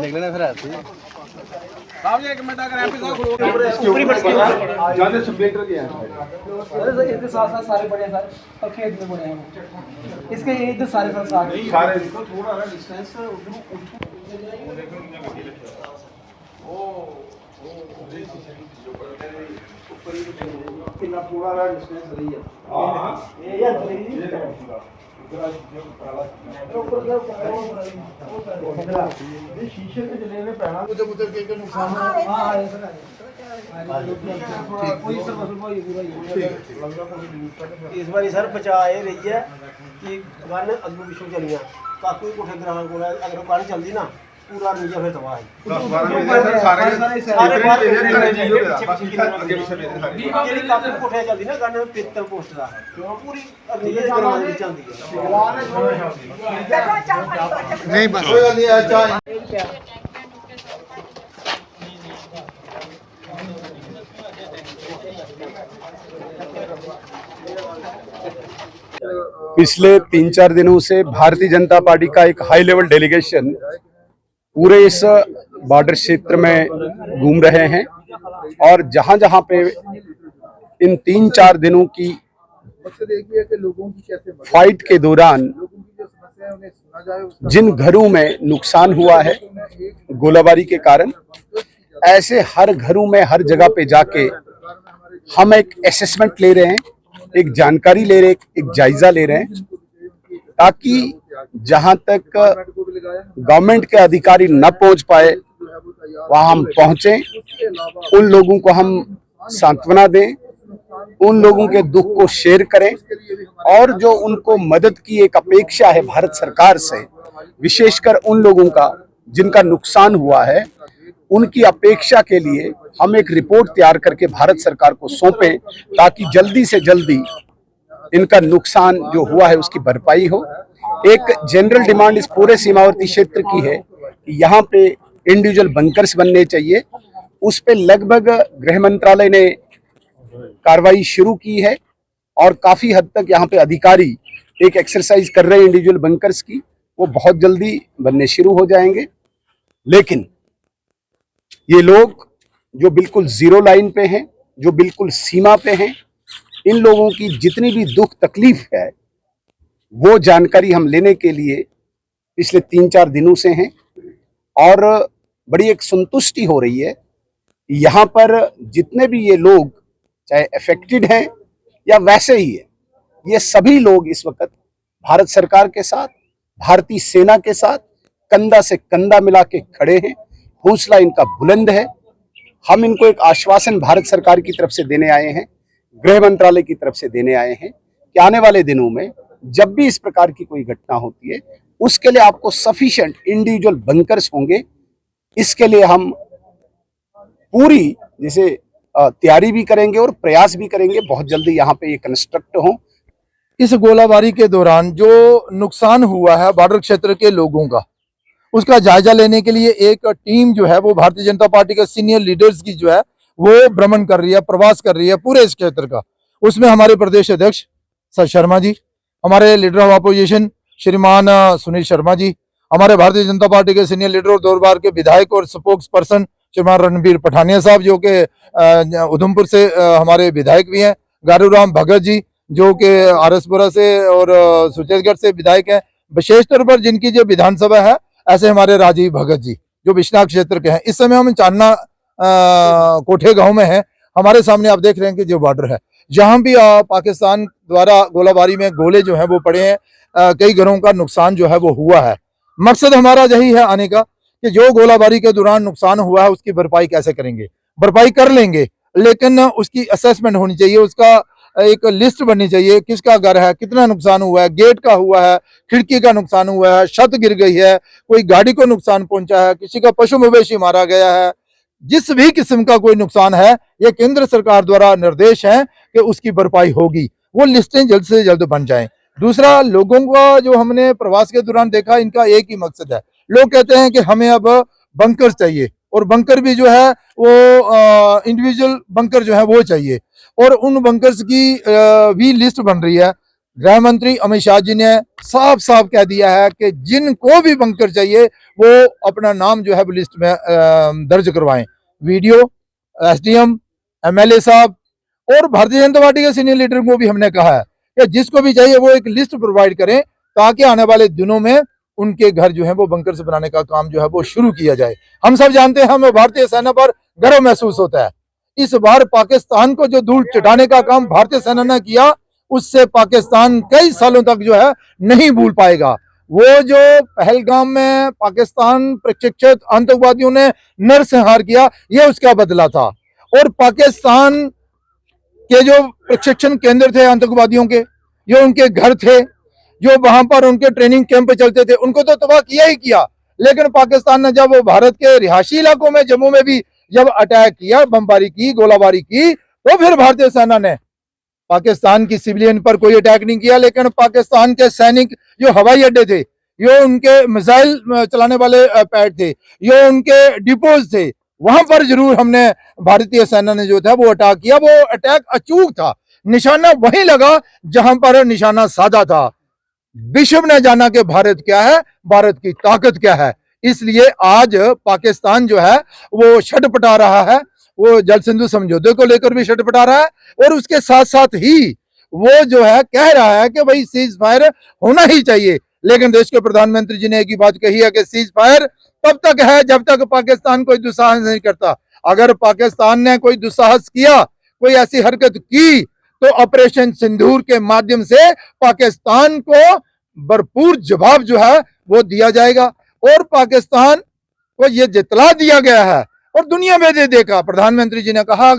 निकले ना फिर आती एक मिनट अगर ऊपरी ज्यादा सब्जेक्टर दिया है। अरे सर इधर साथ सारे बड़े हैं सर और खेत में बड़े हैं इसके इधर सारे सर सारे थोड़ा ना डिस्टेंस कितना थोड़ा ना डिस्टेंस रही है। हां ये यार शीशे के जले में पहना उधर के नुकसान है। हां कोई सर मसला भाई पूरा इस बारी सर बचा ये रही है कि गन अगू पिछू चलियां काकू कोठे ग्राहक को अगर गन चलदी ना पूरा नीचे फिर तबाह है 10-12 सारे बाहर जीरो बाकी आगे पीछे जेडी काकू कोठे चलदी ना गन पित्तल पोस्ट दा पूरी नीचे ग्राहक चलदी है। नहीं बस कोई नहीं है चाय पिछले 3-4 दिनों से भारतीय जनता पार्टी का एक हाई लेवल डेलीगेशन पूरे इस बॉर्डर क्षेत्र में घूम रहे हैं और जहां जहां पे इन 3-4 दिनों की फाइट के दौरान जिन घरों में नुकसान हुआ है गोलाबारी के कारण, ऐसे हर घरों में हर जगह पे जाके हम एक असेसमेंट ले रहे हैं, एक जानकारी ले रहे हैं, एक जायजा ले रहे हैं, ताकि जहां तक गवर्नमेंट के अधिकारी न पहुंच पाए वहां हम पहुंचे, उन लोगों को हम सांत्वना दें, उन लोगों के दुख को शेयर करें और जो उनको मदद की एक अपेक्षा है भारत सरकार से, विशेषकर उन लोगों का जिनका नुकसान हुआ है, उनकी अपेक्षा के लिए हम एक रिपोर्ट तैयार करके भारत सरकार को सौंपें ताकि जल्दी से जल्दी इनका नुकसान जो हुआ है उसकी भरपाई हो। एक जनरल डिमांड इस पूरे सीमावर्ती क्षेत्र की है कि यहाँ पे इंडिविजुअल बंकर्स बनने चाहिए। उस पे लगभग गृह मंत्रालय ने कार्रवाई शुरू की है और काफी हद तक यहाँ पे अधिकारी एक एक्सरसाइज कर रहे हैं इंडिविजुअल बंकर्स की, वो बहुत जल्दी बनने शुरू हो जाएंगे। लेकिन ये लोग जो बिल्कुल जीरो लाइन पे हैं, जो बिल्कुल सीमा पे हैं, इन लोगों की जितनी भी दुख तकलीफ है वो जानकारी हम लेने के लिए पिछले 3-4 दिनों से हैं और बड़ी एक संतुष्टि हो रही है। यहाँ पर जितने भी ये लोग चाहे अफेक्टेड हैं या वैसे ही है, ये सभी लोग इस वक्त भारत सरकार के साथ, भारतीय सेना के साथ कंधा से कंधा मिला के खड़े हैं। हौसला इनका बुलंद है। हम इनको एक आश्वासन भारत सरकार की तरफ से देने आए हैं, गृह मंत्रालय की तरफ से देने आए हैं कि आने वाले दिनों में जब भी इस प्रकार की कोई घटना होती है उसके लिए आपको सफिशिएंट इंडिविजुअल बंकर्स होंगे। इसके लिए हम पूरी जैसे तैयारी भी करेंगे और प्रयास भी करेंगे, बहुत जल्दी यहाँ पे ये कंस्ट्रक्ट हो। इस गोलाबारी के दौरान जो नुकसान हुआ है बॉर्डर क्षेत्र के लोगों का, उसका जायजा लेने के लिए एक टीम जो है वो भारतीय जनता पार्टी के सीनियर लीडर्स की जो है वो भ्रमण कर रही है, प्रवास कर रही है पूरे इस क्षेत्र का। उसमें हमारे प्रदेश अध्यक्ष सर शर्मा जी, हमारे लीडर ऑफ अपोजिशन श्रीमान सुनील शर्मा जी, हमारे भारतीय जनता पार्टी के सीनियर लीडर और 2 बार के विधायक और स्पोक्स पर्सन श्रीमान रणबीर पठानिया साहब जो कि उधमपुर से हमारे विधायक भी हैं, गारूराम भगत जी जो कि आरएसपुरा से और सुचेतगढ़ से विधायक हैं, विशेष तौर पर जिनकी जो विधानसभा है ऐसे हमारे राजीव भगत जी जो बिश्नाक क्षेत्र के हैं। इस समय हम चांदना कोठे गांव में हैं। हमारे सामने आप देख रहे हैं कि जो बॉर्डर है, जहां भी पाकिस्तान द्वारा गोलाबारी में गोले जो हैं वो पड़े हैं, कई घरों का नुकसान जो है वो हुआ है। मकसद हमारा यही है आने का कि जो गोलाबारी के दौरान नुकसान हुआ है उसकी भरपाई कैसे करेंगे। भरपाई कर लेंगे, लेकिन उसकी असेसमेंट होनी चाहिए, उसका एक लिस्ट बननी चाहिए, किसका घर है, कितना नुकसान हुआ है, गेट का हुआ है, खिड़की का नुकसान हुआ है, छत गिर गई है, कोई गाड़ी को नुकसान पहुंचा है, किसी का पशु मवेशी मारा गया है, जिस भी किस्म का कोई नुकसान है ये केंद्र सरकार द्वारा निर्देश है कि उसकी भरपाई होगी। वो लिस्टें जल्द से जल्द बन जाएं। दूसरा, लोगों का जो हमने प्रवास के दौरान देखा, इनका एक ही मकसद है। लोग कहते हैं कि हमें अब बंकर्स चाहिए, और बंकर भी जो है वो इंडिविजुअल बंकर जो है वो चाहिए, और उन बंकर्स की भी लिस्ट बन रही है। गृह मंत्री अमित शाह जी ने साफ साफ कह दिया है कि जिनको भी बंकर चाहिए वो अपना नाम जो है वो लिस्ट में दर्ज करवाएं। वीडियो एसडीएम, एमएलए साहब और भारतीय जनता पार्टी के सीनियर लीडर को भी हमने कहा है कि जिसको भी चाहिए वो एक लिस्ट प्रोवाइड करें, ताकि आने वाले दिनों में उनके घर जो है वो बंकर से बनाने का काम जो है वो शुरू किया जाए। हम सब जानते हैं, हमें भारतीय सेना पर गर्व महसूस होता है। इस बार पाकिस्तान को जो धूल चटाने का काम भारतीय सेना ने किया, उससे पाकिस्तान कई सालों तक जो है नहीं भूल पाएगा। वो जो पहलगाम में पाकिस्तान प्रशिक्षित आतंकवादियों ने नरसंहार किया, ये उसका बदला था। और पाकिस्तान के जो प्रशिक्षण केंद्र थे आतंकवादियों के, जो उनके घर थे, जो वहां पर उनके ट्रेनिंग कैंप चलते थे, उनको तो तबाह किया ही किया। लेकिन पाकिस्तान ने जब भारत के रिहायशी इलाकों में, जम्मू में भी जब अटैक किया, बमबारी की, गोलाबारी की, तो फिर भारतीय सेना ने पाकिस्तान की सिविलियन पर कोई अटैक नहीं किया, लेकिन पाकिस्तान के सैनिक जो हवाई अड्डे थे, जो उनके मिसाइल चलाने वाले पैड थे, जो उनके डिपोज थे, वहां पर जरूर हमने भारतीय सेना ने जो था वो अटैक किया। वो अटैक अचूक था, निशाना वहीं लगा जहां पर निशाना साधा था। विश्व ने जाना कि भारत क्या है, भारत की ताकत क्या है। इसलिए आज पाकिस्तान जो है वो छटपटा रहा है, वो जल सिंधु समझौते को लेकर भी छटपटा रहा है, और उसके साथ साथ ही वो जो है कह रहा है कि भाई सीज फायर होना ही चाहिए। लेकिन देश के प्रधानमंत्री जी ने एक ही बात कही है कि सीज फायर तब तक है जब तक पाकिस्तान कोई दुस्साहस नहीं करता। अगर पाकिस्तान ने कोई दुस्साहस किया, कोई ऐसी हरकत की, तो ऑपरेशन सिंदूर के माध्यम से पाकिस्तान को भरपूर जवाब जो है वो दिया जाएगा। और पाकिस्तान को ये जितला दिया गया है और दुनिया में दे देखा। प्रधानमंत्री जी ने कहा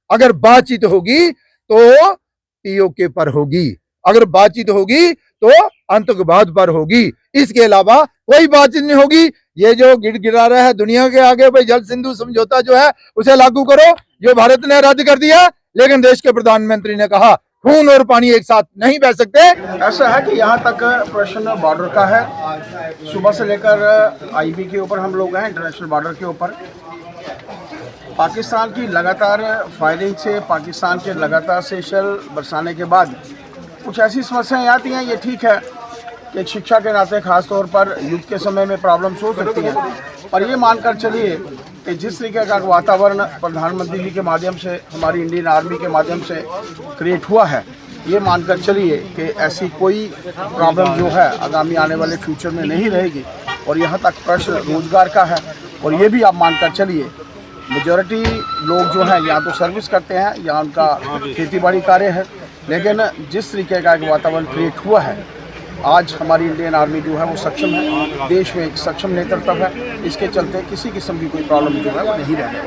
अगर बातचीत होगी तो पीओके पर होगी, अगर बातचीत होगी तो आतंकवाद पर होगी, इसके अलावा कोई बातचीत नहीं होगी। ये जो गिड़गिड़ा रहा है दुनिया के आगे, भाई जल सिंधु समझौता जो है उसे लागू करो, जो भारत ने रद्द कर दिया। लेकिन देश के प्रधानमंत्री ने कहा खून और पानी एक साथ नहीं बह सकते। ऐसा है कि यहाँ तक प्रश्न बॉर्डर का है। सुबह से लेकर आईबी के ऊपर हम लोग हैं, इंटरनेशनल बॉर्डर के ऊपर। पाकिस्तान की लगातार फायरिंग से, पाकिस्तान के लगातार से शेल बरसाने के बाद कुछ ऐसी समस्याएं आती हैं। ये ठीक है कि शिक्षा के नाते खास तौर पर युद्ध के समय में प्रॉब्लम्स हो सकती हैं, पर ये मानकर चलिए कि जिस तरीके का वातावरण प्रधानमंत्री जी के माध्यम से, हमारी इंडियन आर्मी के माध्यम से क्रिएट हुआ है, ये मानकर चलिए कि ऐसी कोई प्रॉब्लम जो है आगामी आने वाले फ्यूचर में नहीं रहेगी। और यहाँ तक प्रश्न रोजगार का है, और ये भी आप मानकर चलिए मेजॉरिटी लोग जो हैं या तो सर्विस करते हैं या उनका खेती बाड़ी कार्य है। लेकिन जिस तरीके का एक वातावरण क्रिएट हुआ है, आज हमारी इंडियन आर्मी जो है वो सक्षम है, देश में एक सक्षम नेतृत्व है। इसके चलते किसी किस्म की कोई प्रॉब्लम जो है वो नहीं रहने